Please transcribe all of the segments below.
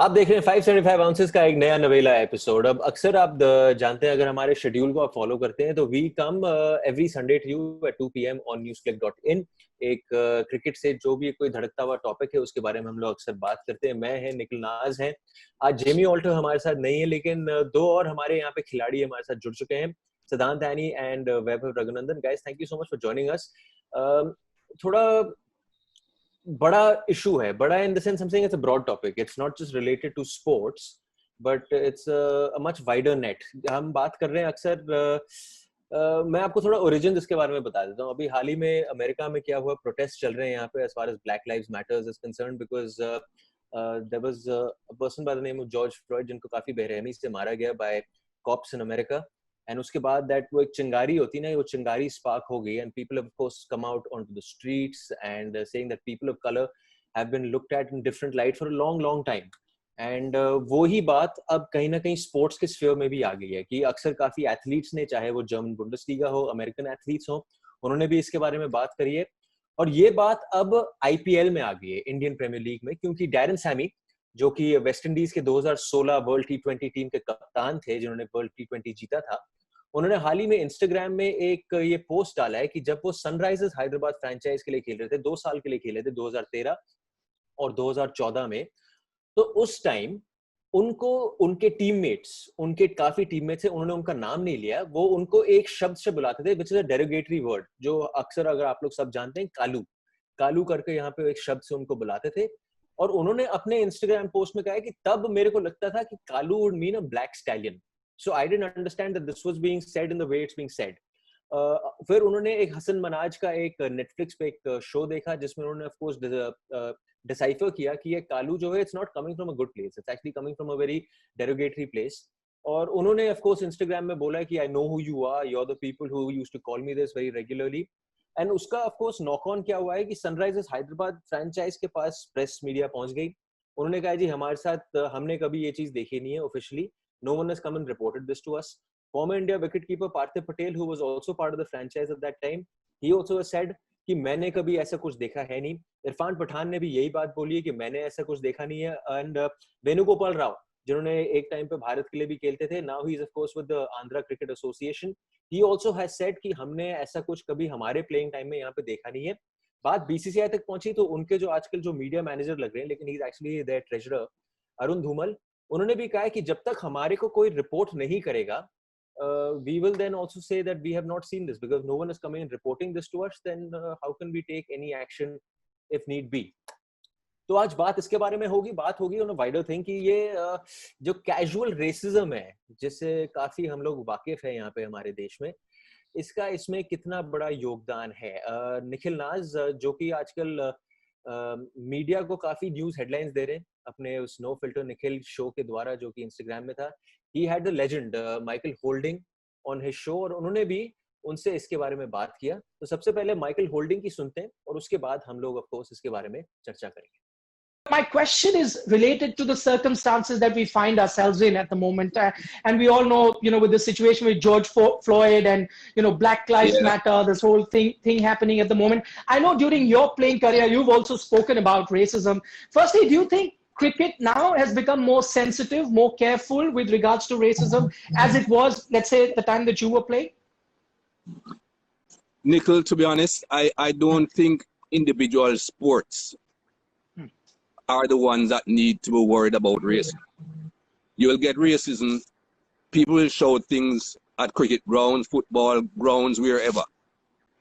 आप देख रहे हैं 575 आउंसेस का एक नया नवेला एपिसोड। अब अक्सर आप जानते हैं, अगर हमारे शेड्यूल को आप फॉलो करते हैं तो we come every Sunday to you at 2 PM on newsclick.in। एक क्रिकेट से जो भी कोई धड़कता हुआ टॉपिक है उसके बारे में हम लोग अक्सर बात करते हैं। मैं है निखिल नाज हैं। आज जेमी ऑल्टर हमारे साथ नहीं है, लेकिन दो और हमारे यहाँ पे खिलाड़ी हमारे साथ जुड़ चुके हैं, सिद्धांत any and Vaibhav Raghunandan. Guys, thank you so much for joining us. थोड़ा बड़ा इशू है, बड़ा in the sense, I'm saying it's a broad topic. It's not just related to sports, but it's a much wider net. हम बात कर रहे हैं अक्सर मैं आपको थोड़ा ओरिजिन इसके बारे में बता देता हूँ। अभी हाल ही में अमेरिका में क्या हुआ, प्रोटेस्ट चल रहे हैं यहाँ पे as far as Black Lives Matters is concerned, because there was a person by the name of George Floyd जिनको काफी बेरहमी से मारा गया by cops in America. And उसके बाद दैट वो एक चिंगारी होती ना, वो चिंगारी स्पार्क हो गई and people of course come out onto the streets and saying that people of colour have been looked at in different light for a long long time. And वो ही बात अब कहीं ना कहीं स्पोर्ट्स के स्फीयर में भी आ गई है कि अक्सर काफी एथलीट्स ने, चाहे वो जर्मन बुंडेसलीगा हो, अमेरिकन एथलीट्स हो, उन्होंने भी इसके बारे में बात करी है। और ये बात अब IPL में आ गई है, इंडियन प्रीमियर लीग में, क्योंकि डैरन सैमी जो कि वेस्ट इंडीज के 2016 वर्ल्ड T20 टीम के कप्तान थे, जिन्होंने वर्ल्ड T20 जीता था, उन्होंने हाल ही में इंस्टाग्राम में एक ये पोस्ट डाला है कि जब वो सनराइजर्स हैदराबाद फ्रेंचाइज के लिए खेल रहे थे, 2 साल के लिए खेले थे 2013 और 2014 में, तो उस टाइम उनको उनके टीममेट्स, उनके काफी टीममेट्स हैं, उन्होंने उनका नाम नहीं लिया, वो उनको एक शब्द से बुलाते थे which is a derogatory word, जो अक्सर अगर आप लोग सब जानते हैं, कालू कालू करके यहाँ पे एक शब्द से उनको बुलाते थे। और उन्होंने अपने इंस्टाग्राम पोस्ट में कहा है कि तब मेरे को लगता था कि Kalu would mean a black stallion, so I didn't understand that this was being said in the way it's being said. फिर उन्होंने एक हसन मनाज का एक नेटफ्लिक्स पे एक शो देखा जिसमें उन्होंने ऑफ कोर्स डिसाइफर किया कि ये कालू जो है, it's not coming from a good place, it's actually coming from a very derogatory place. और उन्होंने ऑफ कोर्स इंस्टाग्राम में बोला कि I know who you are, you are the people who used to call me this very regularly. And उसका of course knock on क्या हुआ है कि सनराइजर्स हैदराबाद फ्रेंचाइज के पास प्रेस मीडिया पहुंच गई। उन्होंने कहा जी हमारे साथ हमने कभी ये चीज देखी नहीं है officially, no one has come and reported this to us. Former India wicketkeeper Parthiv Patel, who was also part of the franchise at that time, he also said कि मैंने कभी ऐसा कुछ देखा है नहीं। इरफान पठान ने भी यही बात बोली है कि मैंने ऐसा कुछ देखा नहीं है। एंड वेणुगोपाल राव, जिन्होंने एक टाइम पे भारत के लिए भी खेलते थे, now he is of course with the Andhra cricket association, he also has said कि हमने ऐसा कुछ कभी हमारे प्लेइंग टाइम में यहाँ पे देखा नहीं है। बात BCCI तक पहुंची तो उनके जो आजकल जो मीडिया मैनेजर लग रहे हैं, लेकिन he is actually their treasurer, Arun Dhumal, उन्होंने भी कहा है कि जब तक हमारे को कोई रिपोर्ट नहीं करेगा, we will then also say that we have not seen this because no one is coming and reporting this to us, then how can we take any action if need be. तो आज बात इसके बारे में होगी, बात होगी on a wider thing कि ये जो कैजुअल रेसिज्म है, जिससे काफी हम लोग वाकिफ है यहाँ पे हमारे देश में, इसका इसमें कितना बड़ा योगदान है। निखिल नाज, जो कि आजकल मीडिया को काफी न्यूज हेडलाइंस दे रहे हैं अपने उस नो फिल्टर निखिल शो के द्वारा, जो कि इंस्टाग्राम में था। He had the legend Michael holding on his show, और उन्होंने भी उनसे इसके बारे में बात किया। तो सबसे पहले माइकल होल्डिंग की सुनते हैं और उसके बाद हम लोग ऑफ कोर्स इसके बारे में चर्चा करेंगे। My question is related to the circumstances that we find ourselves in at the moment. And we all know, with the situation with George Floyd and, Black Lives Matter, this whole thing happening at the moment. I know during your playing career, you've also spoken about racism. Firstly, do you think cricket now has become more sensitive, more careful with regards to racism as it was, let's say, at the time that you were playing? Nikhil, to be honest, I don't think individual sports are the ones that need to be worried about racism. You will get racism. People will show things at cricket grounds, football grounds, wherever.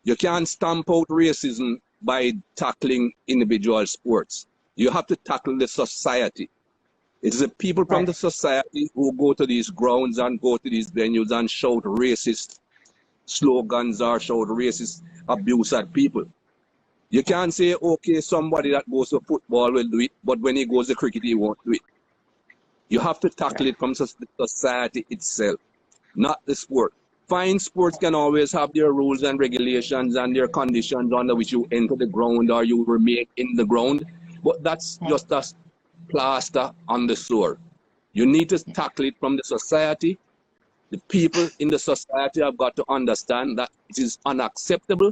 You can't stamp out racism by tackling individual sports. You have to tackle the society. It's the people from the society who go to these grounds and go to these venues and shout racist slogans or shout racist abuse at people. You can't say, okay, somebody that goes to football will do it, but when he goes to cricket, he won't do it. You have to tackle it from the society itself, not the sport. Fine, sports can always have their rules and regulations and their conditions under which you enter the ground or you remain in the ground, but that's just a plaster on the sore. You need to tackle it from the society. The people in the society have got to understand that it is unacceptable.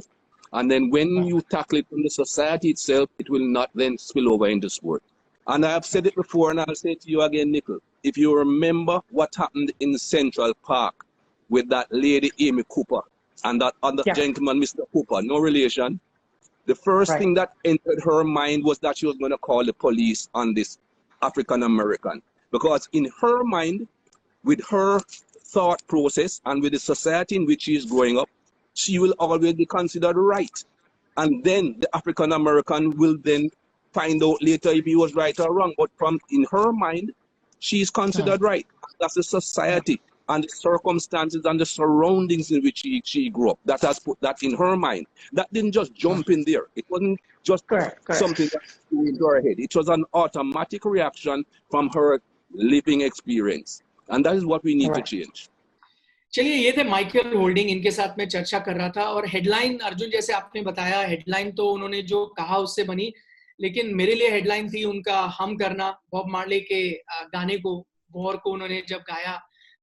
And then when you tackle it from the society itself, it will not then spill over into sport. And I have said it before, and I'll say it to you again, Nickel. If you remember what happened in Central Park with that lady, Amy Cooper, and that other gentleman, Mr. Cooper, no relation, the first thing that entered her mind was that she was going to call the police on this African American. Because in her mind, with her thought process and with the society in which she is growing up, she will always be considered right. And then the African American will then find out later if he was right or wrong. But from in her mind, she is considered right. That's the society and the circumstances and the surroundings in which she grew up. That has put that in her mind. That didn't just jump in there. It wasn't just something that flew into her head. It was an automatic reaction from her living experience. And that is what we need to change. चलिए, ये थे Michael holding, इनके साथ मैं चर्चा कर रहा था। और हेडलाइन, अर्जुन जैसे आपने बताया, हेडलाइन तो उन्होंने जो कहा उससे बनी, लेकिन मेरे लिए हेडलाइन थी उनका हम करना, बॉब मार्ले के गाने को, वॉर को उन्होंने जब गाया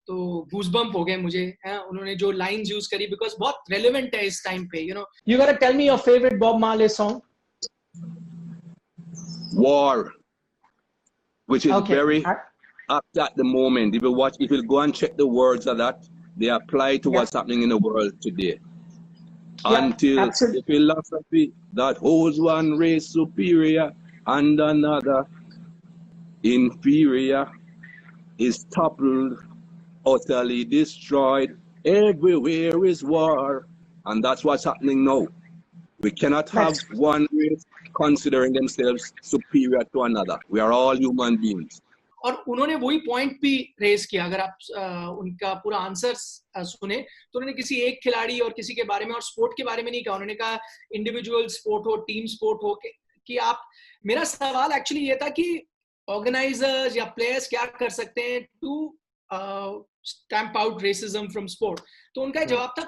तो गूज़बम्प हो गए मुझे। उन्होंने जो लाइंस यूज करी, बिकॉज बहुत रेलेवेंट है इस टाइम पे। You gotta tell me your favorite Bob Marley song. War, which is very apt at the moment. If you go and check the words of that, they apply to what's happening in the world today. Until the philosophy that holds one race superior and another inferior is toppled, utterly destroyed, everywhere is war. And that's what's happening now. We cannot have one race considering themselves superior to another. We are all human beings. और उन्होंने वही point भी raise किया। अगर आप उनका पूरा answer सुने तो उन्होंने किसी एक खिलाड़ी और किसी के बारे में और स्पोर्ट के बारे में नहीं कहा। उन्होंने कहा इंडिविजुअल स्पोर्ट हो, टीम स्पोर्ट हो, कि आप, मेरा सवाल एक्चुअली ये था कि ऑर्गेनाइजर्स या प्लेयर्स क्या कर सकते हैं to stamp out racism from sport. तो उनका जवाब था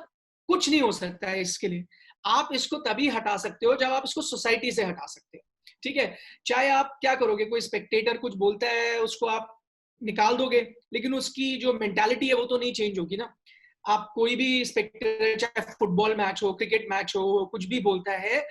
कुछ नहीं हो सकता है इसके लिए। आप इसको तभी हटा सकते हो जब आप इसको सोसाइटी से हटा सकते हो। ठीक है, चाहे आप क्या करोगे, कोई स्पेक्टेटर कुछ बोलता है उसको आप निकाल दोगे, लेकिन उसकी जो मेंटालिटी है वो तो नहीं चेंज होगी ना। आप कोई भी स्पेक्टेटर, चाहे फुटबॉल मैच हो, क्रिकेट मैच हो, कुछ भी बोलता है,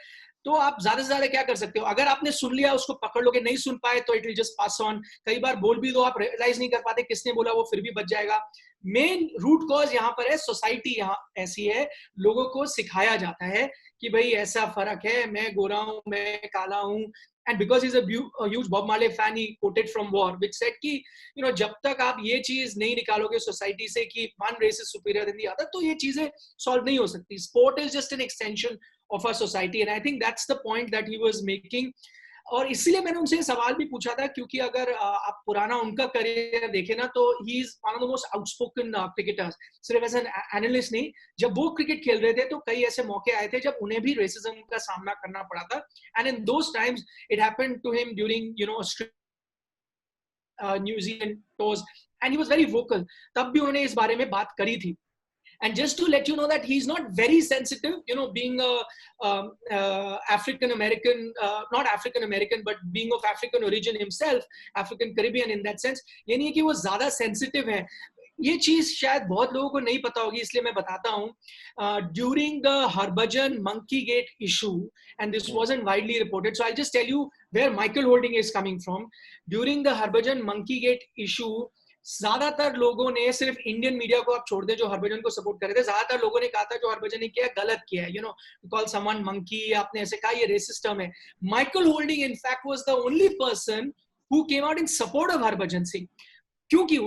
तो आप ज्यादा से ज्यादा क्या कर सकते हो, अगर आपने सुन लिया उसको पकड़ लोगे, नहीं सुन पाए तो it will just pass on. कई बार बोल भी दो, आप रियलाइज नहीं कर पाते किसने बोला, वो फिर भी बच जाएगा। मेन रूट कॉज यहाँ पर है सोसाइटी, यहाँ ऐसी है, लोगों को सिखाया जाता है कि भाई ऐसा फर्क है, मैं गोरा हूं, मैं काला हूं। And because he's a huge Bob Marley fan, he quoted from War, which said कि जब तक आप ये चीज नहीं निकालोगे सोसाइटी से कि one race is superior than the other, तो ये चीजें सॉल्व नहीं हो सकती। Sport is just an extension of our society, and I think that's the point that he was making. और इसीलिए मैंने उनसे सवाल भी पूछा था, क्योंकि अगर आप पुराना उनका करियर देखें ना, तो he is one of the most outspoken cricketers. सिर्फ एज एन एनालिस्ट नहीं, जब वो क्रिकेट खेल रहे थे तो कई ऐसे मौके आए थे जब उन्हें भी रेसिज्म का सामना करना पड़ा था। And in those times it happened to him during New Zealand tours, and he was very vocal. तब भी उन्होंने इस बारे में बात करी थी। And just to let you know that he's not very sensitive, being a African American, not African American, but being of African origin himself, African Caribbean in that sense, ये नहीं है कि वो ज़्यादा sensitive है। ये चीज शायद बहुत लोगों को नहीं पता होगी, इसलिए मैं बताता हूँ। During the Harbhajan Monkeygate issue, and this wasn't widely reported, so I'll just tell you where Michael Holding is coming from. During the Harbhajan Monkeygate issue, ज्यादातर लोगों ने, सिर्फ इंडियन मीडिया को आप छोड़ दे जो हरभजन को सपोर्ट कर रहे थे, ज्यादातर लोगों ने कहा था जो हरभजन ने किया गलत किया है, कॉल समवन मंकी, आपने ऐसे कहा ये रेसिस्ट टर्म है। Michael holding in fact was the only person who came out in support of Harbhajan Singh, क्योंकि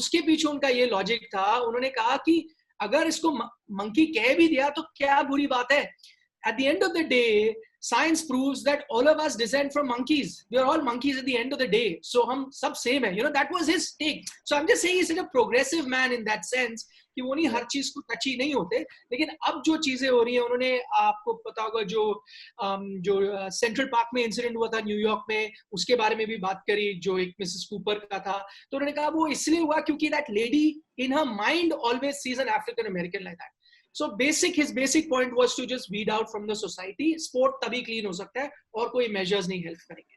उसके पीछे उनका ये लॉजिक था। उन्होंने कहा कि अगर इसको मंकी कह भी दिया तो क्या बुरी बात है। At the end of the day, science proves that all of us descend from monkeys. We are all monkeys at the end of the day. So हम सब same है. That was his take. So I'm just saying he's such a progressive man in that sense कि वो नहीं हर चीज को टची नहीं होते। लेकिन अब जो चीजें हो रही हैं, उन्होंने, आपको पता होगा जो सेंट्रल पार्क में इंसिडेंट हुआ था न्यूयॉर्क में, उसके बारे में भी बात करी, जो एक मिसेस कूपर का था। तो उन्होंने कहा वो इसलिए हुआ क्योंकि that lady in her mind always sees an African American like that. So his basic point was to just weed out from the society. Sport तभी clean हो सकता है और कोई measures नहीं help करेंगे.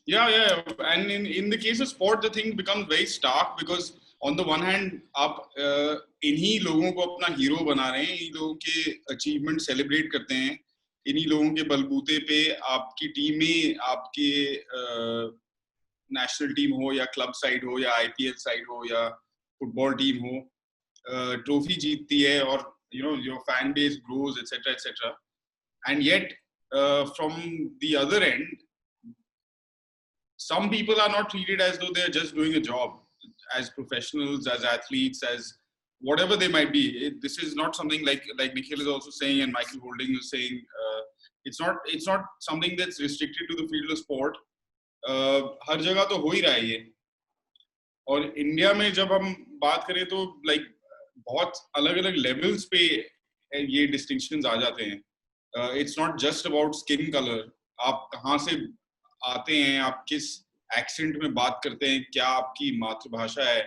Yeah. And in the case of sport, the thing becomes very stark because on the one hand, आप इन्हीं लोगों को अपना हीरो बना रहे हैं, इन लोगों के achievement celebrate करते हैं, इन्हीं लोगों के बलबूते पे आपकी टीमें, आपके नेशनल टीम हो या क्लब साइड हो या आईपीएल साइड हो या फुटबॉल टीम हो, ट्रॉफी जीतती है और your fan base grows, etc., etc. And yet from the other end, some people are not treated as though they're just doing a job, as professionals, as athletes, as whatever they might be. This is not something like Nikhil is also saying and Michael Holding is saying. It's not something that's restricted to the field of sport. हर जगह तो हो ही रहा है ये. और India में जब हम बात करें तो बहुत अलग-अलग लेवल्स पे ये डिस्टिंक्शंस आ जाते हैं. It's not just about skin color. आप कहाँ से आते हैं, आप किस एक्सेंट में बात करते हैं, क्या आपकी मातृभाषा है,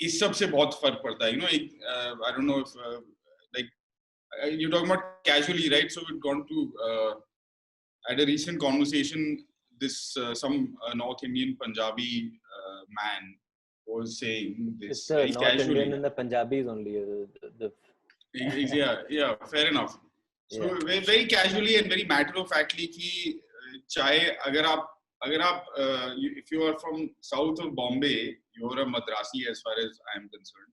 इस सब से बहुत फर्क पड़ता है. I don't know if you're talking about casually, right? So we've gone to at a recent conversation, this some North Indian Punjabi man was saying this. It's very North casually. Indian and the Punjabis only. Yeah, fair enough. So yeah. Very casually and very matter of factly कि चाहे अगर आप if you are from south of Bombay, you're a Madrasi as far as I am concerned.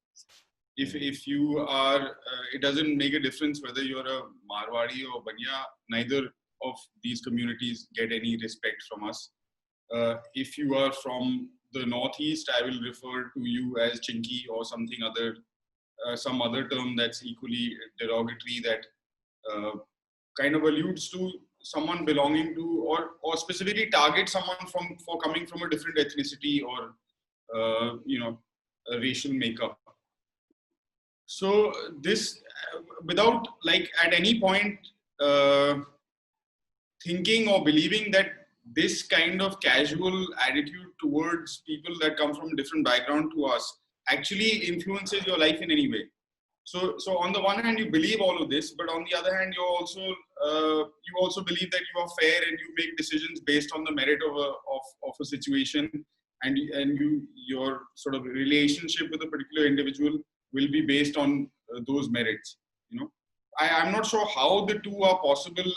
If you are, it doesn't make a difference whether you're a Marwadi or Banya. Neither of these communities get any respect from us. If you are from the northeast, I will refer to you as Chinky or something other, some other term that's equally derogatory that kind of alludes to someone belonging to or specifically target someone for coming from a different ethnicity or a racial makeup. So this without at any point thinking or believing that this kind of casual attitude towards people that come from different background to us actually influences your life in any way. So on the one hand, you believe all of this, but on the other hand, you also believe that you are fair and you make decisions based on the merit of a situation, and your sort of relationship with a particular individual will be based on those merits. I'm not sure how the two are possible,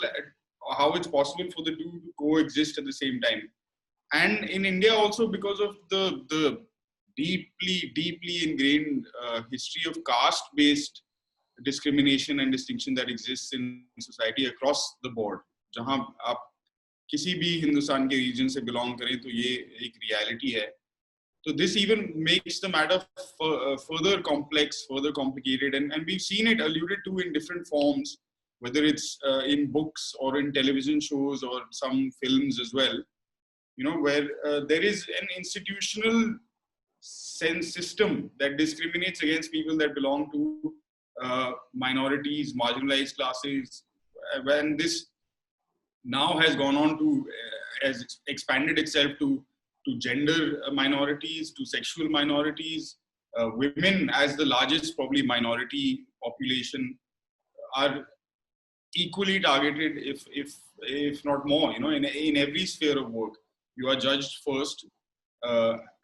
or how it's possible for the two to coexist at the same time. And in India also, because of the deeply ingrained history of caste-based discrimination and distinction that exists in society across the board. जहाँ आप किसी भी हिंदुस्तान के region से belong करें तो ये एक reality है. So this even makes the matter further complex, further complicated, and we've seen it alluded to in different forms, whether it's in books or in television shows or some films as well. Where there is an institutional system that discriminates against people that belong to minorities, marginalized classes. When this now has gone on to has expanded itself to gender minorities, to sexual minorities, women as the largest probably minority population are equally targeted, if not more. In every sphere of work, you are judged first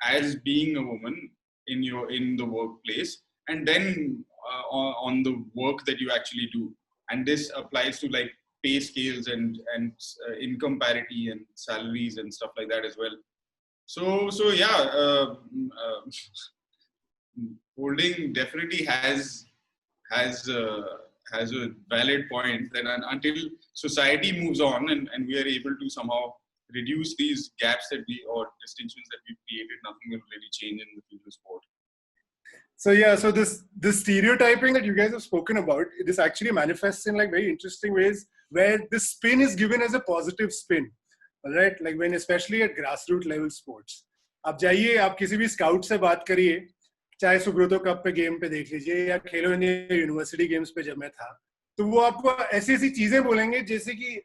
as being a woman in the workplace, and then on the work that you actually do. And this applies to pay scales and income parity and salaries and stuff like that as well. So yeah, Holding definitely has a valid point that until society moves on and we are able to somehow reduce these gaps or distinctions that we've created, nothing will really change in the field of sport. So yeah, so this stereotyping that you guys have spoken about, this actually manifests in very interesting ways where the spin is given as a positive spin, right? When especially at grassroots level sports. आप जाइए, आप किसी भी scout से बात करिए, चाहे Subroto cup पे गेम पे देख लीजिए या खेलो इंडिया यूनिवर्सिटी गेम्स पे जब मैं था, तो वो आपको ऐसी चीजें बोलेंगे जैसे कि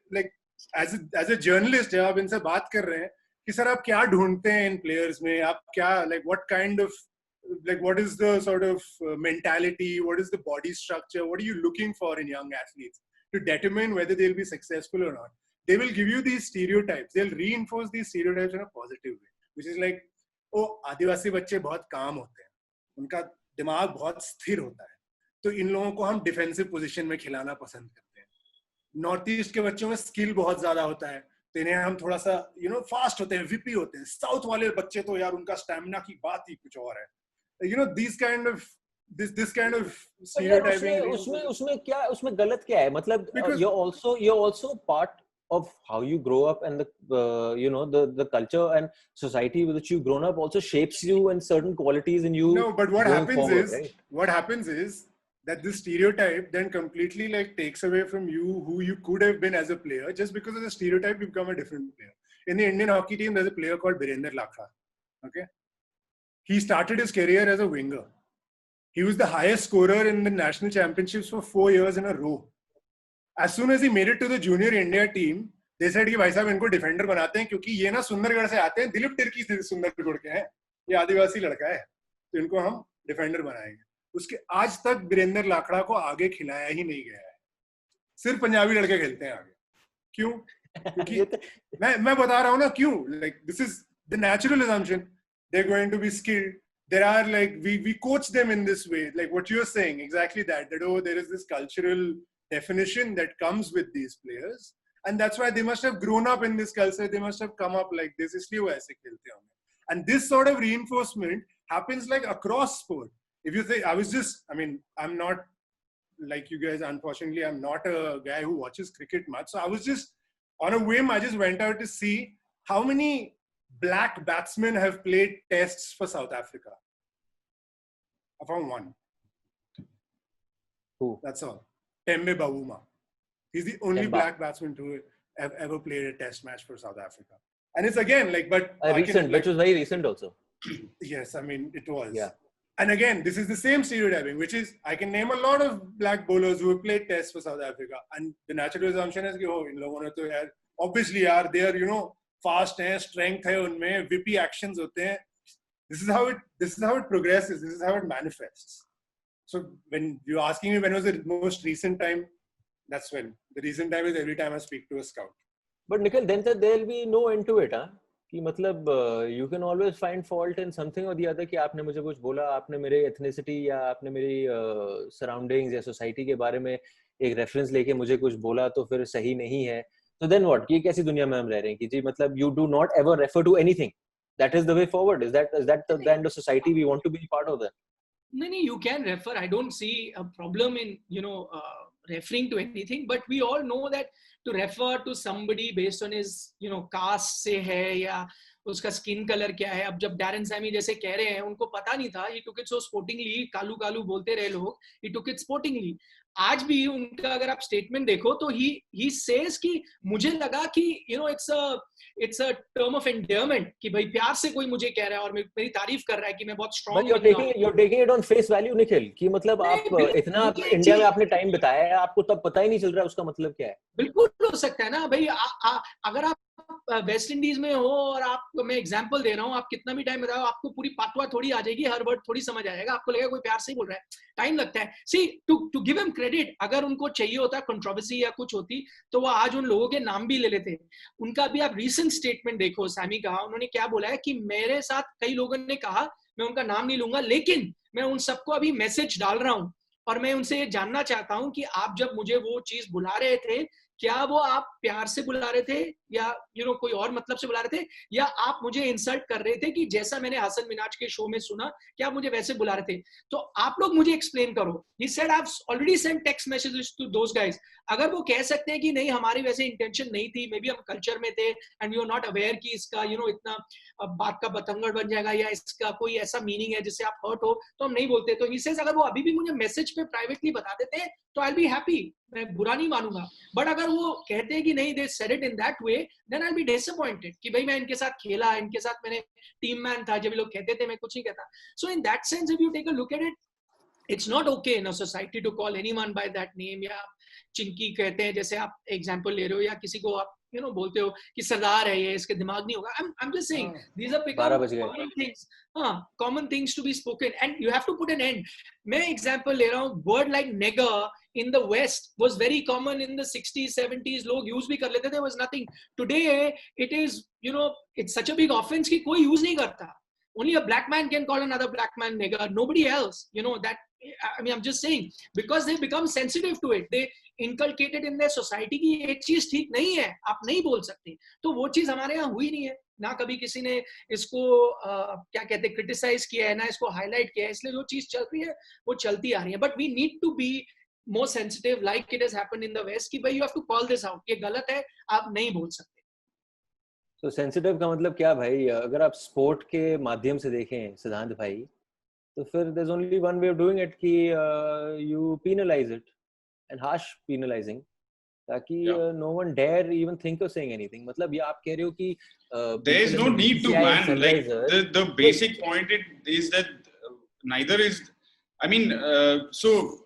as a journalist जब आप इनसे बात कर रहे हैं कि सर आप क्या ढूंढते हैं इन प्लेयर्स में, आप क्या what kind of what is the sort of mentality, what is the body structure, what are you looking for in young athletes to determine whether they'll be successful or not. They will give you these stereotypes, they'll reinforce these stereotypes in a positive way, which is आदिवासी बच्चे बहुत काम होते हैं, उनका दिमाग बहुत स्थिर होता है, तो इन लोगों को हम डिफेंसिव पोजीशन में खिलाना पसंद करते हैं. नॉर्थ ईस्ट के बच्चों में स्किल बहुत ज्यादा होता है, तो इन्हें हम थोड़ा सा फास्ट होते हैं, विपी होते हैं. साउथ वाले बच्चे तो यार उनका स्टैमिना की बात ही कुछ और है. This kind of stereotyping. उसमें गलत क्या है? मतलब you're also part of how you grow up, and the culture and society with which you've grown up also shapes you and certain qualities in you. No, but what happens right? is that this stereotype then completely takes away from you who you could have been as a player. Just because of the stereotype, you become a different player. In the Indian hockey team, there's a player called Virender Lakha. Okay, he started his career as a winger. He was the highest scorer in the national championships for 4 years in a row. As soon as he made it to the junior India team, they said कि भाई साहब इनको defender बनाते हैं, क्योंकि ये ना सुंदरगढ़ से आते हैं, दिलीप तिर्की से सुंदरगढ़ के हैं, ये आदिवासी लड़का है, तो इनको हम डिफेंडर बनाएंगे. उसके आज तक वीरेंद्र लाखड़ा को आगे खिलाया ही नहीं गया है. सिर्फ पंजाबी लड़के खेलते हैं आगे. क्यों? क्योंकि मैं बता रहा हूँ ना क्यों. This is the natural assumption. They're going to be skilled. There are we coach them in this way, like what you're saying, exactly that there is this cultural definition that comes with these players, and that's why they must have grown up in this culture. They must have come up like this, इसलिए वो ऐसे खेलते होंगे. And this sort of reinforcement happens across sport. If you think, I'm not like you guys, unfortunately, I'm not a guy who watches cricket much, so I was just on a whim, I just went out to see how many black batsmen have played tests for South Africa. I found one. Who? That's all. Tembe Bavuma. He's the only black batsman to have ever played a test match for South Africa. And it's again which was very recent also. Yes, it was. Yeah. And again, this is the same stereotyping, which is I can name a lot of black bowlers who have played tests for South Africa, and the natural assumption is कि इन लोगों ने तो यार obviously यार they are fast हैं, strength है उनमें, whippy actions होते हैं. This is how it progresses. This is how it manifests. So when you're asking me when was the most recent time, that's when. The recent time is every time I speak to a scout. But Nikhil, then there'll be no end to it, huh? कि मतलब you can always find fault in something or the other कि आपने मुझे कुछ बोला, आपने मेरे ethnicity या आपने मेरी surroundings या society के बारे में एक reference लेके मुझे कुछ बोला तो फिर सही नहीं है. So then what? ये कैसी दुनिया में हम रह रहे हैं कि जी मतलब you do not ever refer to anything. That is the way forward. Is that the kind of society we want to be part of then? No, you can refer. I don't see a problem in referring to anything, but we all know that to refer to somebody based on his caste से है या उसका skin colour क्या है. अब जब Darren Sami जैसे कह रहे हैं, उनको पता नहीं था, he took it so sportingly, Kalu Kalu बोलते रहे लोग, he took it sportingly. आज भी उनका अगर आप स्टेटमेंट देखो तो he says कि मुझे लगा कि it's a term of endearment कि भाई प्यार से कोई मुझे कह रहा है और मेरी तारीफ कर रहा है कि मैं बहुत strong. But you're taking it on face value, Nikhil, कि मतलब आप इतना इंडिया में आपने टाइम बिताया है, आपको तब पता ही नहीं चल रहा है उसका मतलब क्या है. बिल्कुल हो सकता है ना भाई. अगर आप वेस्ट इंडीज में हो और आपको मैं एग्जांपल दे रहा हूँ, आप कितना भी टाइम बताओ, आपको पूरी पातवा थोड़ी आ जाएगी, हर वर्ड थोड़ी समझ आएगा, आपको लगेगा कोई प्यार से ही बोल रहा है. टाइम लगता है. सी टू गिव हिम क्रेडिट, अगर उनको चाहिए होता कंट्रोवर्सी या कुछ होती तो वो आज उन लोगों के नाम भी ले लेते. उनका भी आप रीसेंट स्टेटमेंट देखो, सैमी का, उन्होंने क्या बोला है कि मेरे साथ कई लोगों ने कहा, मैं उनका नाम नहीं लूंगा, लेकिन मैं उन सबको अभी मैसेज डाल रहा हूं और मैं उनसे ये जानना चाहता हूं कि आप जब मुझे वो चीज बुला रहे थे, क्या वो आप प्यार से बुला रहे थे या कोई और मतलब से बुला रहे थे, या आप मुझे इंसल्ट कर रहे थे कि जैसा मैंने हसन मिनाज के शो में सुना, क्या आप मुझे वैसे बुला रहे थे? तो आप लोग मुझे एक्सप्लेन करो. He said I've already sent text messages to those guys. अगर वो कह सकते हैं कि नहीं हमारी वैसे इंटेंशन नहीं थी, मे बी हम कल्चर में थे and we are not aware कि इसका इतना बात का बतंगड़ बन जाएगा या इसका कोई ऐसा मीनिंग है जिससे आप हर्ट हो, तो हम नहीं बोलते. तो he says अगर वो अभी भी मुझे मैसेज पे प्राइवेटली बता देते तो I'll be happy, मैं बुरा नहीं मानूंगा. बट अगर वो कहते हैं कि नहीं, they said it in that way, then I'll be disappointed कि भाई मैं इनके साथ खेला, इनके साथ मैंने टीम मैन था, जब ये लोग कहते थे मैं कुछ नहीं कहता. So in that sense, if you take a look at it, it's not okay in a society to call anyone by that name. या चिंकी कहते हैं जैसे आप एग्जांपल ले रहे हो, या किसी को आप बोलते हो कि सरदार है ये, इसके दिमाग नहीं होगा. I'm just saying these are common things. Common things to be spoken and you have to put an end. मैं एग्जांपल ले रहा हूँ, word like nigger in the West was very common in the 60s, 70s. लोग use भी कर लेते थे, was nothing. Today it is it's such a big offense कि कोई यूज नहीं करता. Only a black man can call another black man nigger. Nobody else. That I mean, I'm just saying, because they become sensitive to it. They inculcated in their society कि ये चीज ठीक नहीं है, आप नहीं बोल सकते. तो वो चीज हमारे यहाँ हुई नहीं है. ना कभी किसी ने इसको क्या कहते हैं क्रिटिसाइज किया है, ना इसको हाईलाइट किया है. इसलिए जो चीज चल रही है वो चलती आ रही है. But we need to be more sensitive, like it has happened in the West, कि भाई you have to call this out. ये गलत है, आप नहीं बोल सकते. तो सेंसिटिव का मतलब क्या भाई? अगर आप स्पोर्ट के माध्यम से देखें सिद्धांत भाई, तो फिर there's only one way of doing it कि you penalize it, and harsh penalizing, ताकि no one dare even think of saying anything. मतलब ये आप कह रहे हो कि there is no need to, man. Like the basic point is that neither is, I mean, so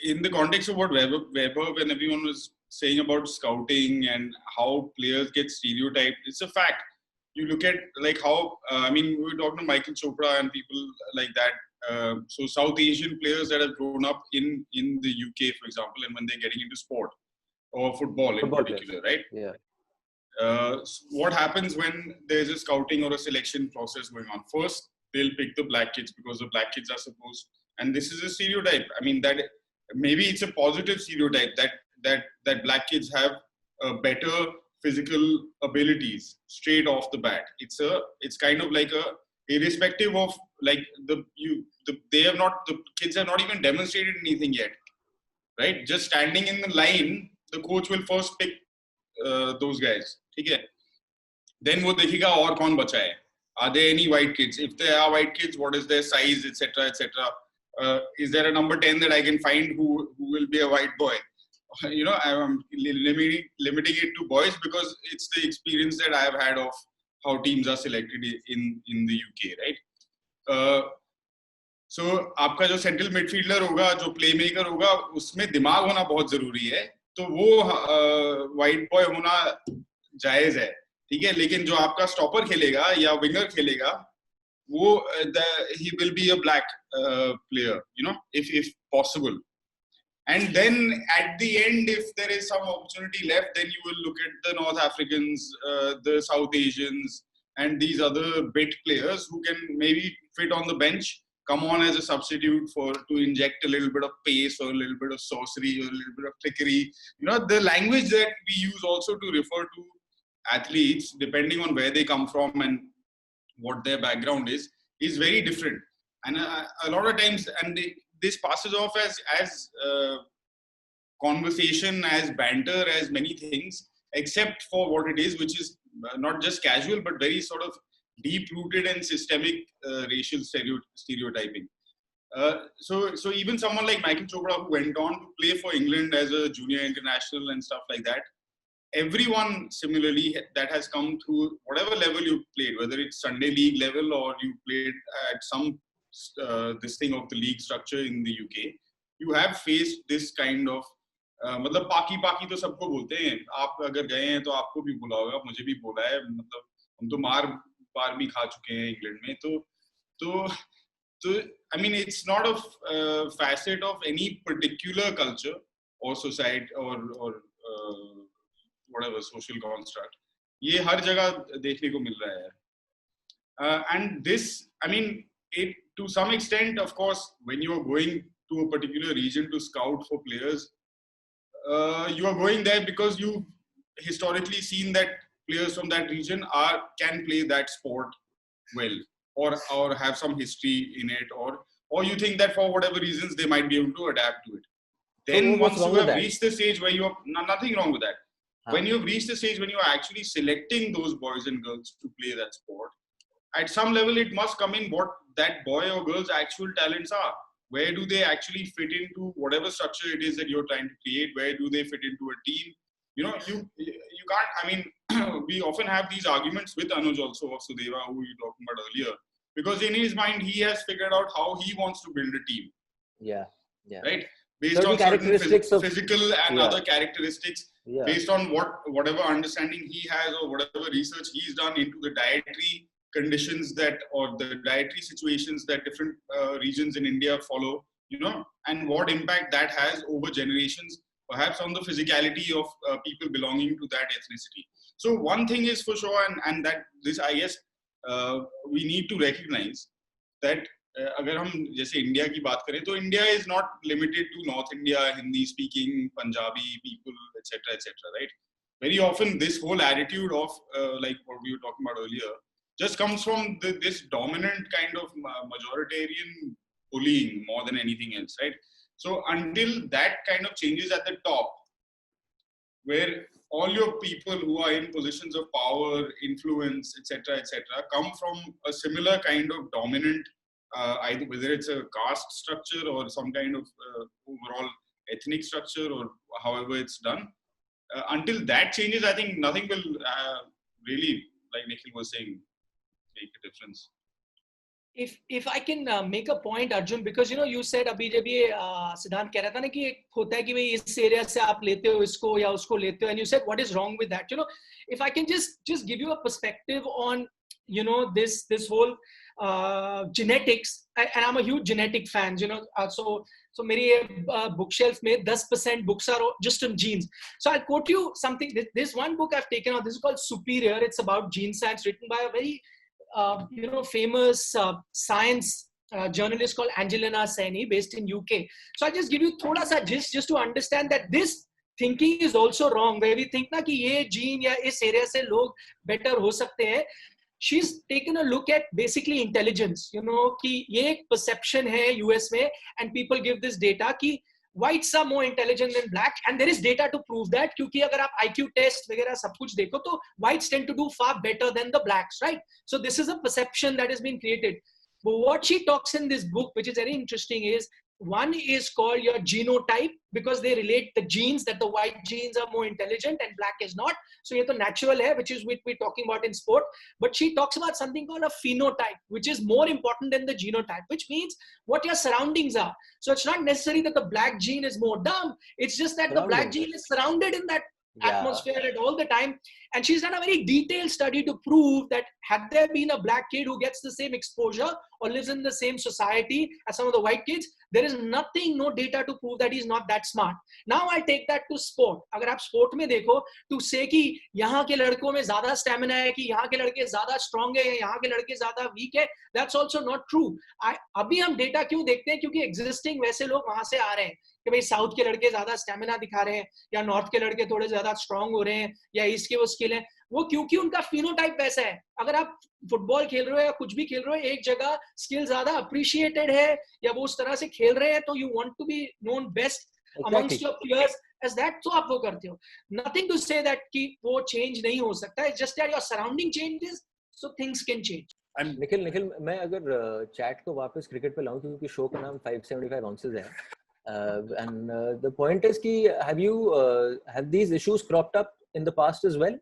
in the context of what Weber when everyone was saying about scouting and how players get stereotyped, it's a fact. You look at like how, I mean, we were talking to Michael Chopra and people like that. So South Asian players that have grown up in the UK, for example, and when they're getting into sport or football in particular, right? Yeah. What happens when there's a scouting or a selection process going on? First, they'll pick the black kids because the black kids are supposed, and this is a stereotype. I mean, that maybe it's a positive stereotype that black kids have better physical abilities straight off the bat. It's kind of like irrespective of like the kids have not even demonstrated anything yet, right? Just standing in the line, the coach will first pick those guys. Okay. Then वो देखेगा और कौन बचा है. Are there any white kids? If there are white kids, what is their size, etc., etc. Is there a number 10 that I can find who will be a white boy? You know, I'm limiting it to boys because it's the experience that I have had of how teams are selected in the UK, right? So आपका जो central midfielder होगा, जो playmaker होगा, उसमें दिमाग होना बहुत जरूरी है. तो वो white boy होना जायज है, ठीक है. लेकिन जो आपका stopper खेलेगा या winger खेलेगा, वो he will be a black player, you know, if possible. And then at the end, if there is some opportunity left, then you will look at the North Africans, the South Asians, and these other bit players who can maybe fit on the bench, come on as a substitute to inject a little bit of pace or a little bit of sorcery or a little bit of trickery. You know, the language that we use also to refer to athletes, depending on where they come from and what their background is very different. And a lot of times, and this passes off as conversation, as banter, as many things, except for what it is, which is not just casual, but very sort of deep-rooted and systemic racial stereotyping. So even someone like Michael Chopra, who went on to play for England as a junior international and stuff like that, everyone similarly that has come through whatever level you played, whether it's Sunday League level or you played at some this thing of the league structure in the UK, you have faced this kind of मतलब पाकी तो सबको बोलते हैं. आप अगर गए हैं तो आपको भी बोला होगा, मुझे भी बोला है. मतलब हम तो मार भी खा चुके हैं इंग्लैंड में. तो I mean, it's not a facet of any particular culture or society or whatever social construct. ये हर जगह देखने को मिल रहा है. And this, I mean, it to some extent, of course, when you are going to a particular region to scout for players, you are going there because you've historically seen that players from that region can play that sport well, or have some history in it, or you think that for whatever reasons they might be able to adapt to it. Then once you have reached the stage where you are nothing wrong with that. When you have reached the stage when you are actually selecting those boys and girls to play that sport, at some level it must come in what that boy or girl's actual talents are. Where do they actually fit into whatever structure it is that you're trying to create? Where do they fit into a team? You know, you can't, I mean, we often have these arguments with Anuj also of Sudeva, who we were talking about earlier, because in his mind, he has figured out how he wants to build a team. Yeah. Right? Based on certain physical and other characteristics, based on whatever understanding he has or whatever research he's done into the dietary conditions or the dietary situations that different regions in India follow, you know, and what impact that has over generations, perhaps on the physicality of people belonging to that ethnicity. So one thing is for sure, and that this, I guess, we need to recognize that अगर हम जैसे India की बात करें तो India is not limited to North India, Hindi speaking Punjabi people etc, right? Very often this whole attitude of like what we were talking about earlier just comes from this dominant kind of majoritarian bullying more than anything else, right? So until that kind of changes at the top, where all your people who are in positions of power, influence, etc., come from a similar kind of dominant, either whether it's a caste structure or some kind of overall ethnic structure or however it's done. Until that changes, I think nothing will really, like Nikhil was saying, make a difference. If I can make a point, Arjun, because you said अभी जब ये सिद्धांत कह रहा था ना कि एक होता है कि भाई इस एरिया से आप लेते हो इसको या उसको लेते हो, and you said what is wrong with that? If I can just give you a perspective on this whole genetics, and I'm a huge genetic fan, so मेरी bookshelf में 10% books are just on genes. So I'll quote you something. This one book I've taken out. This is called Superior. It's about gene science, written by a very famous science journalist called Angelina Saini, based in UK. So I'll just give you thoda sa gist just to understand that this thinking is also wrong, where we think na ki ye gene ya is area se log better ho sakte hain. She's taken a look at basically intelligence, ki ye ek perception hai US mein, and people give this data ki whites are more intelligent than black, and there is data to prove that, क्योंकि अगर आप IQ test वगैरह सब कुछ देखो तो whites tend to do far better than the blacks, right? So this is a perception that has been created. But what she talks in this book, which is very interesting, is one is called your genotype, because they relate the genes that the white genes are more intelligent and black is not. So ये तो natural है, which is what we're talking about in sport. But she talks about something called a phenotype, which is more important than the genotype, which means what your surroundings are. So it's not necessary that the black gene is more dumb. It's just that the black gene is surrounded in that atmosphere at all the time. And she's done a very detailed study to prove that had there been a black kid who gets the same exposure or lives in the same society as some of the white kids, there is no data to prove that he's not that smart. Now I take that to sport. अगर आप sport में देखो, to say कि यहाँ के लड़कों में ज़्यादा stamina है, कि यहाँ के लड़के ज़्यादा strong है, यहाँ के लड़के ज़्यादा weak है, that's also not true. अभी हम data क्यों देखते हैं? क्योंकि existing वैसे लोग वहाँ से आ रहे हैं कि भाई साउथ के लड़के ज्यादा स्टैमिना दिखा रहे हैं, या नॉर्थ के लड़के थोड़े ज्यादा स्ट्रांग हो रहे हैं, या ईस्ट के वो स्किल है, वो क्योंकि उनका फिनोटाइप वैसा है. अगर आप फुटबॉल खेल रहे हो या कुछ भी खेल रहे हो, एक जगह स्किल ज्यादा अप्रिशिएटेड है या वो उस तरह से खेल रहे हैं, तो you want to be known best amongst your peers as that, तो आप वो करते हो. नथिंग टू से दैट कि वो चेंज नहीं हो सकता, it's just that your surrounding changes, so things can change. Nikhil मैं अगर चैट को वापस क्रिकेट पे लाऊं, क्योंकि शो का नाम 575 आउंसेस है, and the point is ki have these issues cropped up in the past as well,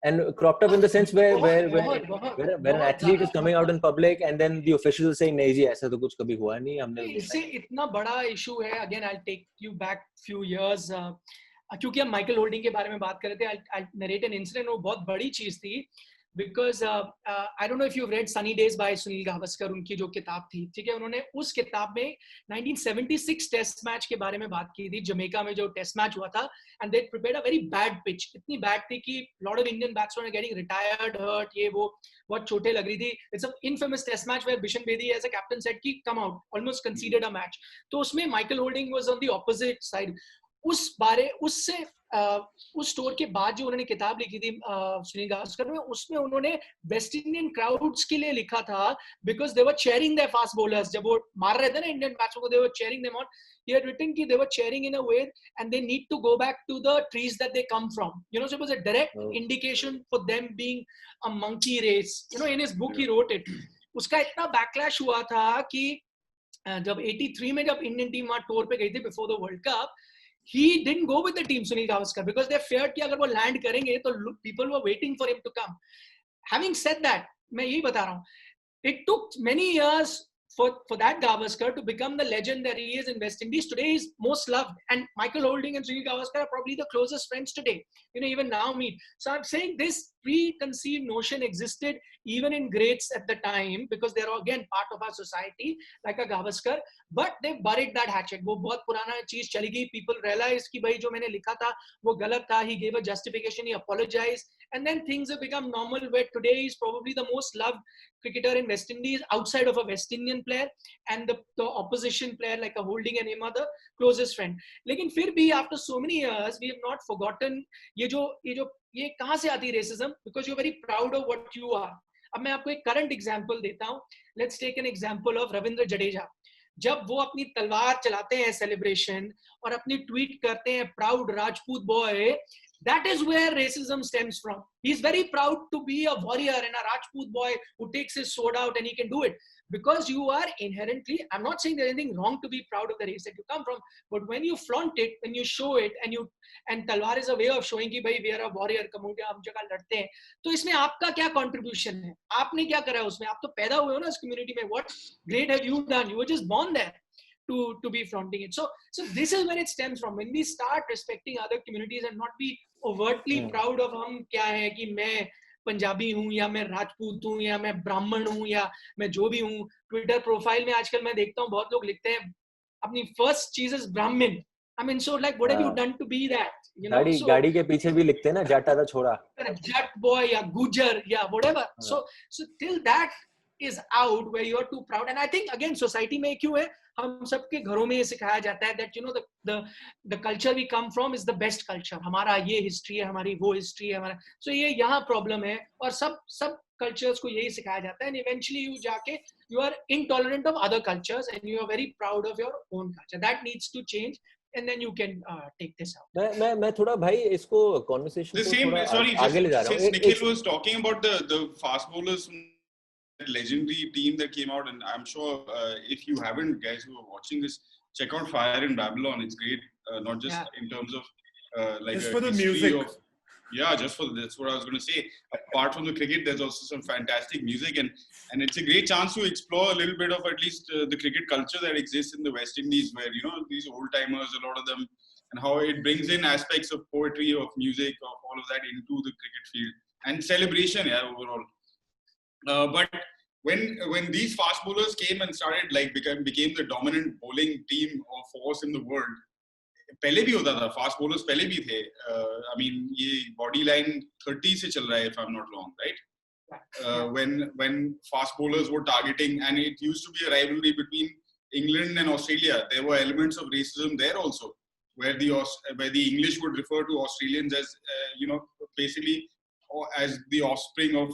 and cropped up in the sense where an athlete is coming out in public and then the officials saying nahi ji aisa to kuch kabhi hua nahi, humne इससे इतना बड़ा issue है. Again I'll take you back few years, क्योंकि हम Michael holding के बारे में बात कर रहे थे. I'll narrate an incident. वो बहुत बड़ी चीज थी, because I don't know if you've read Sunny Days by Sunil Gavaskar, उनकी जो किताब थी, ठीक है, उन्होंने उस किताब में 1976 टेस्ट मैच के बारे में बात की थी, जमैका में जो टेस्ट मैच हुआ था, and they prepared a very bad pitch. इतनी bad थी कि lot of Indian batsmen are getting retired, hurt, ये वो, बहुत चोटें लग रही थी. It's an infamous test match where Bishan Bedi as a captain said कि come out, almost conceded a match. तो उसमें Michael Holding was on the opposite side. उस स्टोर के बाद जो उन्होंने किताब लिखी थी सुनील गावस्कर में, उसमें उन्होंने वेस्ट इंडियन क्राउड्स के लिए लिखा था, because they were cheering their fast bowlers. जब वो मार रहे थे ना इंडियन बैट्समैन को, they were cheering them on. He had written कि they were cheering in a way and they need to go back to the trees that they come from. So it was a direct indication for them being a monkey race. In his book he wrote it. उसका इतना backlash हुआ था कि जब 83 में जब Indian team वहाँ tour पे गई थी before the World Cup, he didn't go with the team, Sunil Gavaskar, because they feared कि अगर वो land करेंगे तो people were waiting for him to come. Having said that, मैं यही बता रहा हूँ, it took many years for that Gavaskar to become the legend that he is in West Indies. Today he's most loved, and Michael Holding and Sunil Gavaskar are probably the closest friends today. Even now meet. So I'm saying this preconceived notion existed even in greats at the time, because they're again part of our society, like a Gavaskar, but they buried that hatchet. वो बहुत पुराना चीज चली गई. People realized कि भाई जो मैंने लिखा था वो गलत था. He gave a justification, he apologized, and then things have become normal, where today is probably the most loved cricketer in West Indies outside of a West Indian player, and the opposition player like a Holding and him are the closest friend. लेकिन फिर भी after so many years we have not forgotten ये कहाँ से आती है racism, because you're very proud of what you are. अब मैं आपको एक current example देता हूँ. Let's take an example of Ravindra Jadeja. जब वो अपनी तलवार चलाते हैं celebration और अपनी tweet करते हैं proud Rajput boy, that is where racism stems from. He's very proud to be a warrior and a Rajput boy who takes his sword out and he can do it. Because you are inherently, I'm not saying there's anything wrong to be proud of the race that you come from, but when you flaunt it, when you show it, and talwar is a way of showing कि भाई we are a warrior community, हम जगह लड़ते हैं, तो इसमें आपका क्या contribution है? आपने क्या करा उसमें? आप तो पैदा हुए हो ना इस community में. What great have you done? You were just born there to be flaunting it. So this is where it stems from. When we start respecting other communities and not be overtly proud of हम क्या है कि मैं पंजाबी हूँ या मैं राजपूत हूँ या मैं ब्राह्मण हूँ या मैं जो भी हूँ. ट्विटर प्रोफाइल में आजकल मैं देखता हूँ बहुत लोग लिखते हैं अपनी फर्स्ट चीज इज ब्राह्मण. I mean, so like, what have you done to be that? You know, गाड़ी के पीछे भी लिखते हैं ना जाटा था छोरा. Jat boy या गुजर या whatever. So till that is out where you are too proud. And I think again society में क्यों है, हम सबके घरों में ये सिखाया जाता है that you know the culture we come from is the best culture. हमारा ये history है, हमारी वो history है हमारा. So ये यहाँ problem है और सब cultures को यही सिखाया जाता है. And eventually you are intolerant of other cultures and you are very proud of your own culture. That needs to change. And then you can take this out. मैं थोड़ा भाई इसको conversation the को same, थोड़ा sorry, आगे ले जा रहा हूँ. since Nikhil was talking about the fast bowlers, legendary team that came out, and I'm sure if you haven't, guys who are watching this, check out Fire in Babylon. It's great, not just in terms of like just for the music. Just for that's what I was going to say. Apart from the cricket, there's also some fantastic music, and it's a great chance to explore a little bit of at least the cricket culture that exists in the West Indies, where you know these old timers, a lot of them, and how it brings in aspects of poetry, of music, of all of that into the cricket field and celebration, overall. But when these fast bowlers came and started like became the dominant bowling team or force in the world. पहले भी होता था, fast bowlers पहले भी थे. I mean ये body line 30 से चल रहा है if I'm not wrong, right? When fast bowlers were targeting, and it used to be a rivalry between England and Australia. There were elements of racism there also, where the English would refer to Australians as basically as the offspring of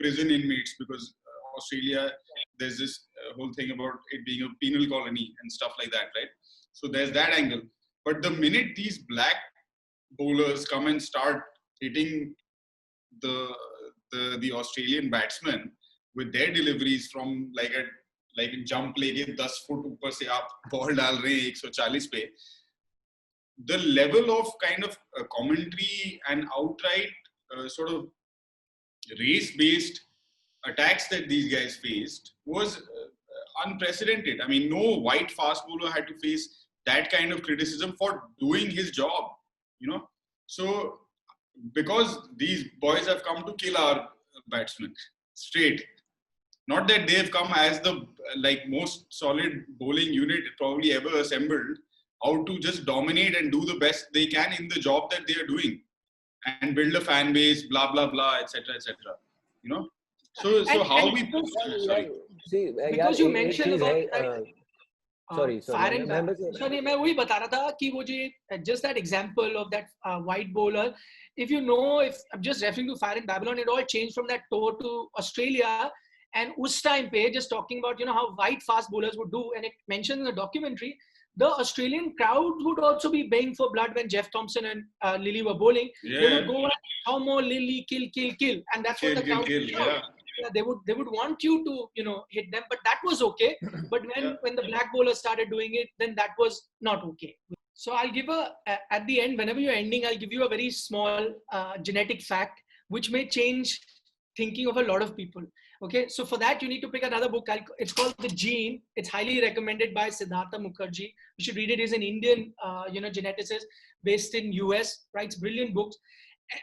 prison inmates, because Australia there's this whole thing about it being a penal colony and stuff like that, right? So there's that angle. But the minute these black bowlers come and start hitting the Australian batsmen with their deliveries from like a jump lege 10 foot ऊपर से आप ball डाल रहे हैं 140 पे, the level of kind of commentary and outright sort of race-based attacks that these guys faced was unprecedented. I mean, no white fast bowler had to face that kind of criticism for doing his job, you know. So because these boys have come to kill our batsmen straight, not that they have come as the like most solid bowling unit probably ever assembled, out to just dominate and do the best they can in the job that they are doing and build a fan base, blah blah blah, etc., you know. So how we because you mentioned about sorry मैं वही बता रहा था कि वो जो just that example of that white bowler, if you know, if I'm just referring to Fire in Babylon, it all changed from that tour to Australia, and us time pe just talking about how white fast bowlers would do, and it mentioned in the documentary the Australian crowd would also be baying for blood when Jeff Thompson and Lilly were bowling. They would go and how more Lilly, kill, and that's what the crowd would shout. Yeah, they would want you to hit them, but that was okay. But when the black bowlers started doing it, then that was not okay. So I'll give at the end, whenever you're ending, I'll give you a very small genetic fact which may change thinking of a lot of people. Okay, so for that you need to pick another book. It's called The Gene. It's highly recommended by Siddhartha Mukherjee. You should read it. He's an Indian geneticist based in US, writes brilliant books.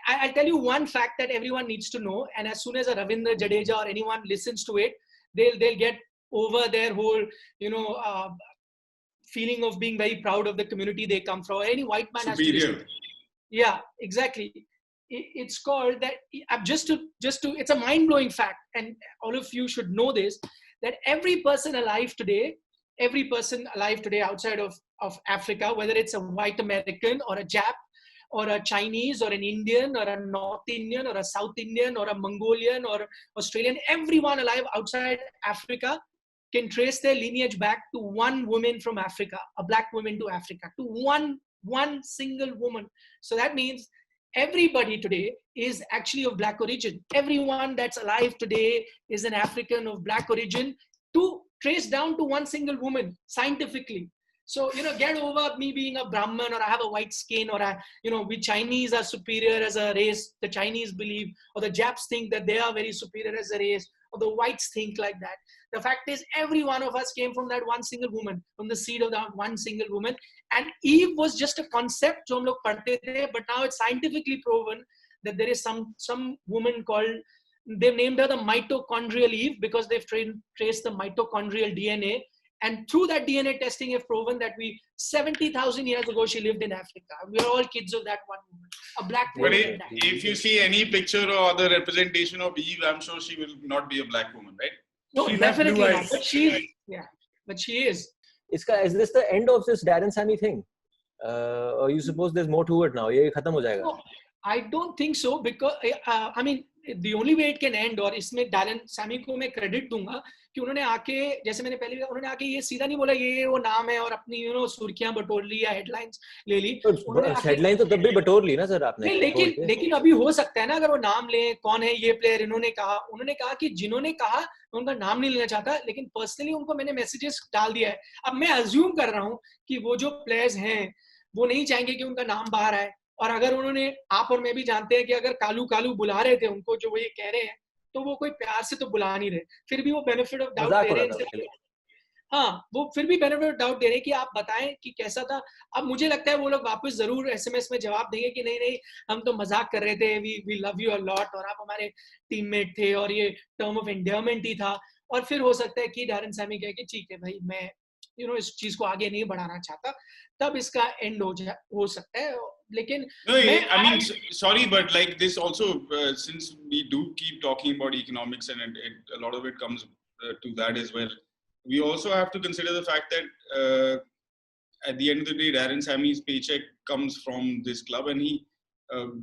I'll tell you one fact that everyone needs to know, and as soon as a Ravindra Jadeja or anyone listens to it, they'll get over their whole, feeling of being very proud of the community they come from. Any white man has to listen. Yeah, exactly. It's called that. Just to, it's a mind-blowing fact, and all of you should know this, that every person alive today outside of Africa, whether it's a white American or a Jap or a Chinese or an Indian or a North Indian or a South Indian or a Mongolian or Australian, everyone alive outside Africa can trace their lineage back to one woman from Africa, a black woman to Africa, to one single woman. So that means everybody today is actually of black origin. Everyone that's alive today is an African of black origin, to trace down to one single woman scientifically. So, get over me being a Brahmin or I have a white skin or we Chinese are superior as a race. The Chinese believe, or the Japs think that they are very superior as a race, or the whites think like that. The fact is, every one of us came from that one single woman, from the seed of that one single woman. And Eve was just a concept, jo hum log padhte the, but now it's scientifically proven that there is some woman called, they've named her the mitochondrial Eve because they've traced the mitochondrial DNA. And through that DNA testing, have proven that 70,000 years ago, she lived in Africa. We are all kids of that one woman, a black woman. But if you see any picture or other representation of Eve, I'm sure she will not be a black woman, right? No, definitely not. But she is. Is this the end of this Darren Sammy thing? Or you suppose there's more to it now? Ye khatam ho jayega? No, I don't think so, because the only way it can end, और इसमें Darren Sammy को मैं credit दूंगा कि उन्होंने आके, जैसे मैंने पहले उन्होंने आके ये सीधा नहीं बोला ये वो नाम है और अपनी सुर्खियां बटोर ली या हेडलाइंस ले ली. हेडलाइन तो तब भी बटोर ली ना सर आपने. नहीं, लेकिन अभी हो सकता है ना, अगर वो नाम ले, कौन है ये प्लेयर, उन्होंने कहा कि जिन्होंने कहा उनका नाम नहीं लेना चाहता, लेकिन पर्सनली उनको मैंने मैसेजेस डाल दिया है. अब मैं अज्यूम कर रहा हूँ कि वो जो प्लेयर्स हैं वो नहीं चाहेंगे कि उनका नाम बाहर आए. और अगर उन्होंने, आप और मैं भी जानते हैं कि अगर कालू कालू बुला रहे थे उनको, जो वो ये कह रहे हैं, तो वो कोई प्यार से तो बुला नहीं रहे, फिर भी वो बेनिफिट ऑफ डाउट दे रहे हैं. हाँ, वो फिर भी बेनिफिट ऑफ डाउट दे रहे हैं कि आप बताएं कि कैसा था. अब मुझे लगता है वो लोग वापस जरूर एसएमएस में जवाब देंगे कि नहीं हम तो मजाक कर रहे थे, we love you a lot, और आप हमारे टीममेट थे और ये टर्म ऑफ एंडियरमेंट ही था. और फिर हो सकता है कि डैरेन सैमी कहे कि ठीक है भाई, मैं इस चीज को आगे नहीं बढ़ाना चाहता, तब इसका एंड हो सकता है. लेकिन no, I mean, sorry, but like this also, since we do keep talking about economics and a lot of it comes to that as well, we also have to consider the fact that at the end of the day, Darren Sammy's paycheck comes from this club, and he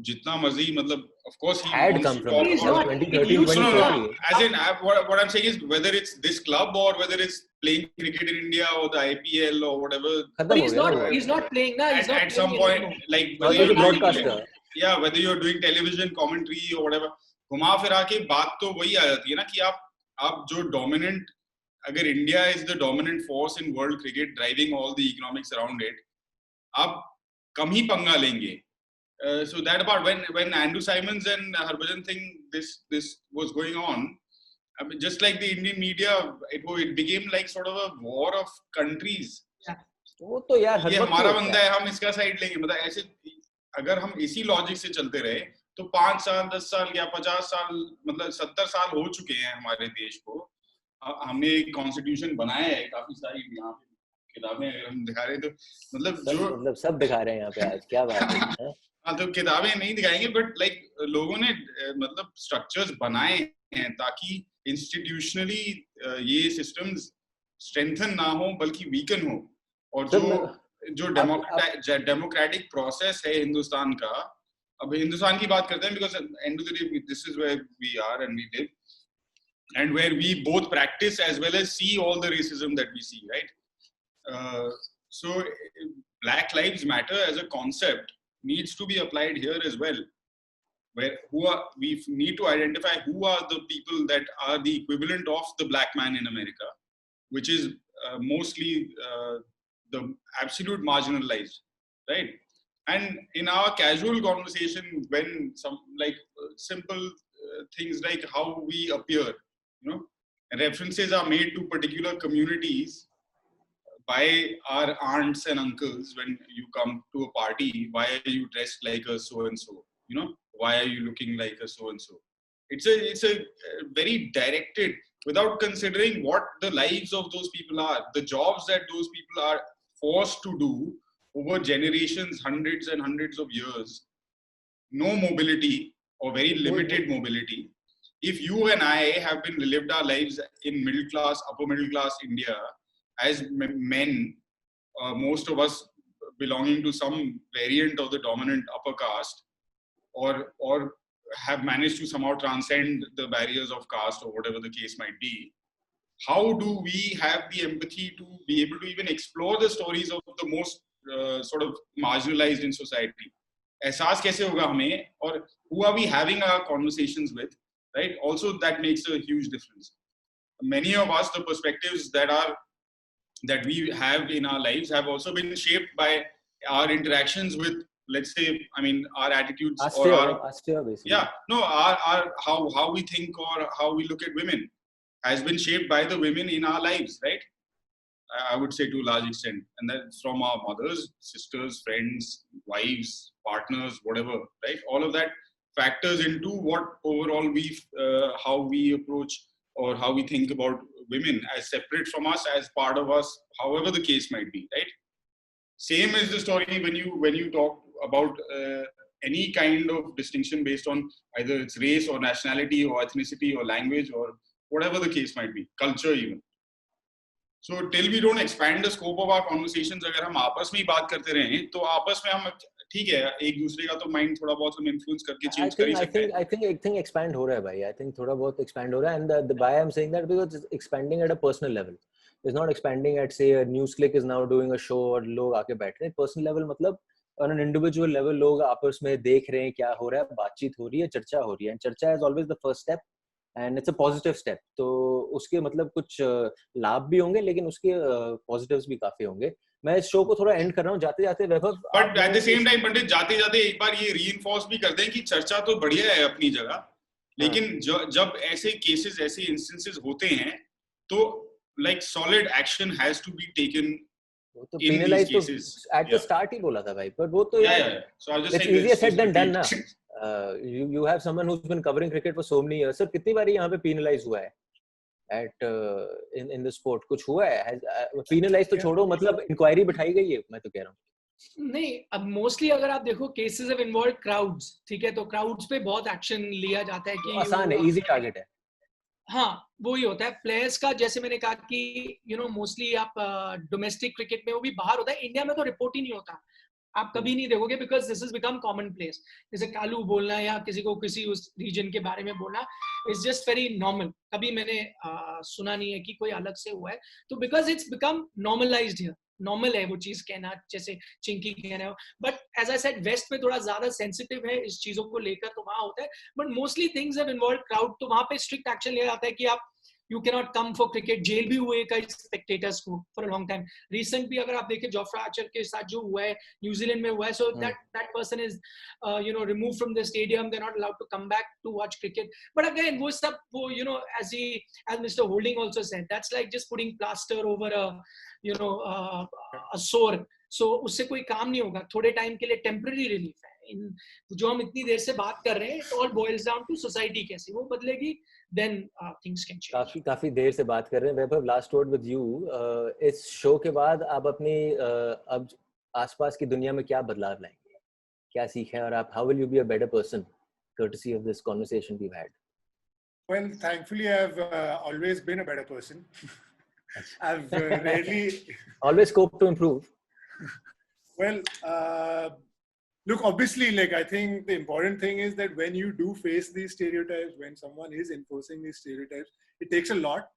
jitna marzi, matlab, of course he had come from 2013, 2014. As in, what I'm saying is, whether it's this club or whether it's playing cricket in India or the IPL or whatever. But he's not playing now. At some point, like whether you're doing television commentary or whatever, घुमा फिरा के बात तो वही आ जाती है ना कि आप जो dominant, अगर India is the dominant force in world cricket driving all the economics around it, आप कम ही पंगा लेंगे. So that part, when Andrew Simons and Harbhajan thing, this was going on, I mean, just like the Indian media, it became like sort of a war of countries. वो तो यार ये हमारा बंदा है, हम इसका साइड लेंगे. मतलब ऐसे अगर हम इसी लॉजिक से चलते रहे तो 5 साल 10 साल या 50 साल, मतलब 70 साल हो चुके हैं हमारे देश को. हमने एक कॉन्स्टिट्यूशन बनाया है, काफी सारी यहाँ पे किताबें अगर हम दिखा रहे तो मतलब सब दिखा रहे हैं यहाँ पे आज. क्या बात है. हाँ, तो किताबें नहीं दिखाएंगे, बट लाइक लोगों ने मतलब स्ट्रक्चर्स बनाए हैं ताकि इंस्टीट्यूशनली ये सिस्टम्स स्ट्रेंथन ना हो बल्कि वीकन हो. और जो डेमोक्रेटिक प्रोसेस है हिंदुस्तान का, अब हिंदुस्तान की बात करते हैं because end of the day this is where we are and we live and where we both practice as well as see all the racism that we see, right? So Black Lives Matter as a concept needs to be applied here as well, where we need to identify who are the people that are the equivalent of the black man in America, which is mostly the absolute marginalized, right? And in our casual conversation, when some like simple things like how we appear, you know, references are made to particular communities by our aunts and uncles. When you come to a party, why are you dressed like a so and so, you know, why are you looking like a so and so. It's a very directed, without considering what the lives of those people are, the jobs that those people are forced to do over generations, hundreds and hundreds of years. No mobility or very limited mobility. If you and I have been lived our lives in middle class, upper middle class India as men, most of us belonging to some variant of the dominant upper caste, or have managed to somehow transcend the barriers of caste or whatever the case might be, how do we have the empathy to be able to even explore the stories of the most sort of marginalized in society? एहसास कैसे होगा हमें, और who are we having our conversations with, right? Also, that makes a huge difference. Many of us, the perspectives that we have in our lives have also been shaped by our interactions with, let's say, I mean, our attitudes or our basically. Yeah, no, our how we think or how we look at women has been shaped by the women in our lives, right? I would say to a large extent, and that's from our mothers, sisters, friends, wives, partners, whatever, right? All of that factors into what overall how we approach or how we think about women as separate from us, as part of us, however the case might be, right? Same is the story when you talk about any kind of distinction based on either its race or nationality or ethnicity or language or whatever the case might be, culture even. So till we don't expand the scope of our conversations, अगर हम आपस में ही बात करते रहें, तो आपस में हम ठीक है, एक दूसरे का तो माइंड थोड़ा बहुत हम इन्फ्लुएंस करके चेंज कर ही सकते हैं. I think एक thing expand हो रहा है भाई. I think थोड़ा बहुत expand हो रहा है, and the why I'm saying that because it's expanding at a personal level. It's not expanding at, say, a NewsClick is now doing a show और लोग आके बैठ रहे हैं. Personal level मतलब on an individual level लोग आपस में देख रहे हैं क्या हो रहा है, बातचीत हो रही है, चर्चा हो रही है, and चर्चा is always the first step. And it's a positive step. तो उसके मतलब कुछ लाभ भी होंगे, लेकिन उसके positives भी काफी होंगे. मैं इस शो को थोड़ा एंड कर रहा हूँ जाते जाते Vaibhav. But at the same time Pandit, जाते जाते एक बार ये रीइंफोर्स भी कर दें कि चर्चा तो बढ़िया है अपनी जगह, लेकिन जब ऐसे केसेस, ऐसे इंस्टेंसेस होते हैं, तो like solid action has to be taken. तो पेनलाइज तो एट द स्टार्ट ही बोला था भाई, पर वो तो यार so I just it's easier said than done ना. You have someone who's been covering cricket for so many years. Sir, कितनी बार यहाँ पे penalize हुआ है at in the sport? कुछ हुआ है? Penalize तो छोड़ो, मतलब inquiry बिठाई गई है, मैं तो कह रहा हूँ. नहीं, अब मोस्टली अगर आप देखो केसेस हैव इन्वॉल्व्ड क्राउड्स, ठीक है, तो क्राउड्स पे बहुत एक्शन लिया जाता है कि आसान है, इजी टारगेट है. हाँ, वो ही होता है. प्लेयर्स का जैसे मैंने कहा कि मोस्टली आप डोमेस्टिक क्रिकेट में वो भी बाहर होता है, इंडिया में तो रिपोर्ट ही नहीं होता. आप कभी नहीं देखोगे because this is become common place. जैसे कालू बोलना या किसी को किसी उस रीजन के बारे में बोलना इज जस्ट वेरी नॉर्मल. कभी मैंने सुना नहीं है कि कोई अलग से हुआ है. तो because it's become normalised here. Normal है वो चीज कहना, जैसे चिंकी कहना है. But as I said west में थोड़ा ज्यादा सेंसिटिव है इस चीजों को लेकर, तो वहां होता है. But mostly things have involved crowd, तो वहां पे स्ट्रिक्ट एक्शन लिया जाता है कि आप you cannot come for cricket. Jail भी हुए कई spectators को for a long time. Recent भी अगर आप देखें जोफ्रा आर्चर के साथ जो हुआ है, न्यूजीलैंड में हुआ है, so that person is removed from the stadium. They're not allowed to come back to watch cricket. But again, वो सब वो as Mr. Holding also said, that's like just putting plaster over a sore. So उससे कोई काम नहीं होगा. थोड़े time के लिए temporary relief है. जो हम इतनी देर से बात कर रहे हैं, it all boils down to society कैसे वो बदलेगी, then things can change. काफी देर से बात कर रहे हैं. वैभव, लास्ट वर्ड विद यू. इस शो के बाद आप अपनी अब आसपास की दुनिया में क्या बदलाव लाएंगे, क्या सीखा है, और आप how will you be a better person courtesy of this conversation we've had? Well, thankfully I've always been a better person. I've rarely always scope to improve. Well, look, obviously, like, I think the important thing is that when you do face these stereotypes, when someone is enforcing these stereotypes, it takes a lot,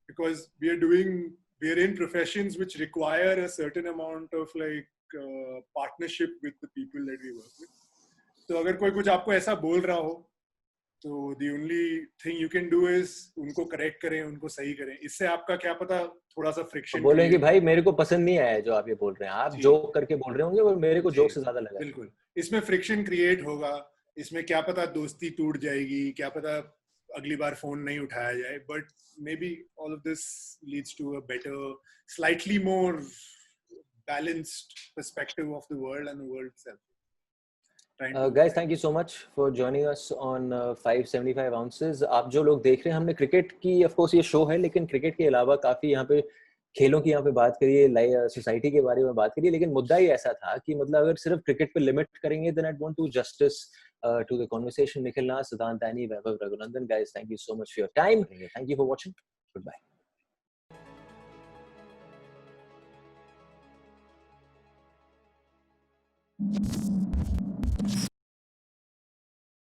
because we are in professions which require a certain amount of partnership with the people that we work with. So अगर कोई कुछ आपको ऐसा बोल रहा हो, तो the only thing you can do is उनको correct करें, उनको सही करें. इससे आपका क्या पता थोड़ा सा friction बोलेंगे कि भाई मेरे को पसंद नहीं आया जो आप ये बोल रहे हैं, आप जोक करके बोल रहे होंगे, और मेरे को जोक से ज्यादा लगा. बिल्कुल, इसमें friction create होगा. इसमें क्या पता दोस्ती टूट जाएगी, क्या पता अगली बार फोन नहीं उठाया जाए. But maybe all of this leads to a better, slightly more balanced perspective of the world and the world itself. Guys, thank you so much for joining us on 575 ounces. आप जो लोग देख रहे हैं, हमने क्रिकेट की of course ये show है, लेकिन क्रिकेट के अलावा काफी यहाँ पे खेलों की यहाँ पे बात करिए, सोसाइटी के बारे में बात करिए, लेकिन मुद्दा ही ऐसा था कि मतलब अगर सिर्फ क्रिकेट पे लिमिट करेंगे then I'd want to justice to the conversation. Nikhil Nas, Siddhant Dani, Vaibhav Raghunandan, guys, thank you so much for your time. Thank you for watching. Goodbye.